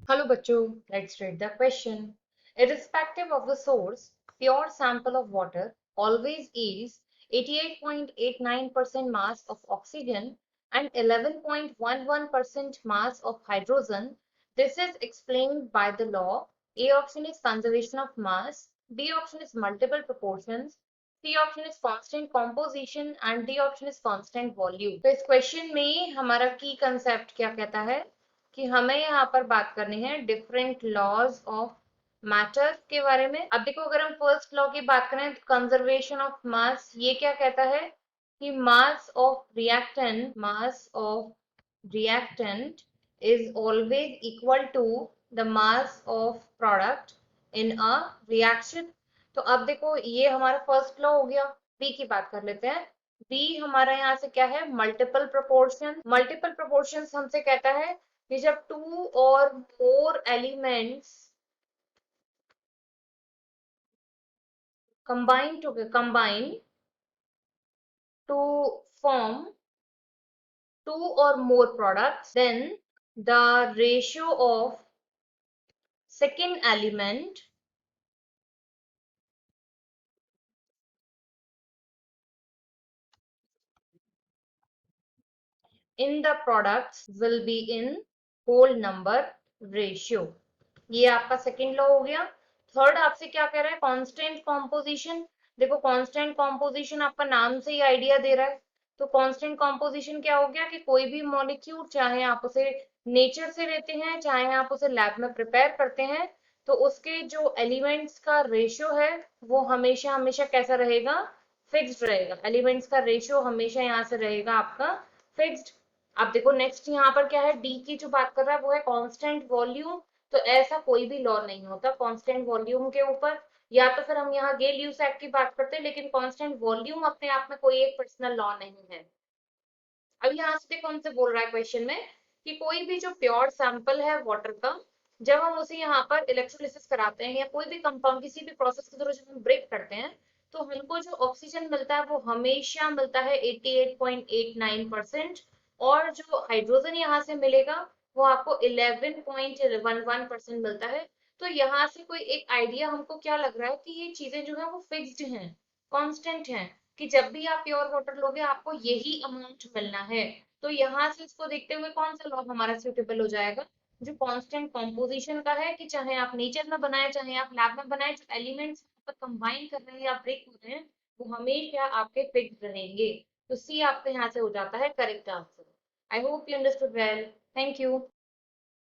Hello bachcho, let's read the question. Irrespective of the source, pure sample of water always yields 88.89% mass of oxygen and 11.11% mass of hydrogen. This is explained by the law. A option is conservation of mass, B option is multiple proportions, C option is constant composition and D option is constant volume. तो इस question में हमारा की concept क्या कहता है कि हमें यहाँ पर बात करनी है डिफरेंट लॉज ऑफ मैटर के बारे में। अब देखो, अगर हम फर्स्ट लॉ की बात करें तो कंजर्वेशन ऑफ मास, ये क्या कहता है कि mass of reactant is always equal to the mass of product in a reaction. तो अब देखो, ये हमारा फर्स्ट लॉ हो गया। बी की बात कर लेते हैं। बी हमारा यहाँ से क्या है, मल्टीपल प्रोपोर्शन। मल्टीपल प्रोपोर्शन हमसे कहता है कि जब टू और more elements combine to form two or more products, then the ratio of second element in the products will be in whole number ratio। ये आपका सेकेंड लॉ हो गया। थर्ड आपसे क्या कह रहा है, कांस्टेंट कॉम्पोजिशन। देखो, कांस्टेंट कॉम्पोजिशन आपका नाम से ही आइडिया दे रहा है। तो कांस्टेंट कॉम्पोजिशन क्या हो गया कि कोई भी मॉलिक्यूल, चाहे आप उसे नेचर से लेते हैं चाहे आप उसे लैब में प्रिपेयर करते हैं, तो उसके जो एलिमेंट्स का रेशियो है वो हमेशा हमेशा कैसा रहेगा, फिक्स्ड रहेगा। एलिमेंट्स का रेशियो हमेशा यहाँ से रहेगा आपका फिक्स्ड। अब देखो नेक्स्ट यहाँ पर क्या है, डी की जो बात कर रहा है वो है कांस्टेंट वॉल्यूम। तो ऐसा कोई भी लॉ नहीं होता कांस्टेंट वॉल्यूम के ऊपर। या तो फिर हम यहाँ गेल ल्यूसैक की बात करते हैं, लेकिन कांस्टेंट वॉल्यूम अपने आप में कोई एक पर्सनल लॉ नहीं है। अब यहाँ से देखो हमसे बोल रहा है क्वेश्चन में कि कोई भी जो प्योर सैंपल है वाटर का, जब हम उसे यहाँ पर इलेक्ट्रोलिसिस कराते हैं या कोई भी कंपाउंड किसी भी प्रोसेस के थ्रू जब हम ब्रेक करते हैं, तो हमको जो ऑक्सीजन मिलता है वो हमेशा मिलता है 88.89%। और जो हाइड्रोजन यहाँ से मिलेगा वो आपको 11.11% मिलता है। तो यहाँ से कोई एक आइडिया हमको क्या लग रहा है कि ये चीजें जो है वो फिक्स्ड हैं, कांस्टेंट हैं, कि जब भी आप प्योर वाटर लोगे आपको यही अमाउंट मिलना है। तो यहाँ से इसको देखते हुए कौन सा लॉ हमारा सूटेबल हो जाएगा, जो कांस्टेंट कॉम्पोजिशन का है, कि चाहे आप नेचर में बनाए चाहे आप लैब में बनाए, जो एलिमेंट्स पर कंबाइन कर रहे हैं या ब्रेक हो रहे हैं वो हमेशा आपके फिक्स रहेंगे। तो सी आपका यहाँ से हो जाता है correct answer. I hope you understood well. Thank you.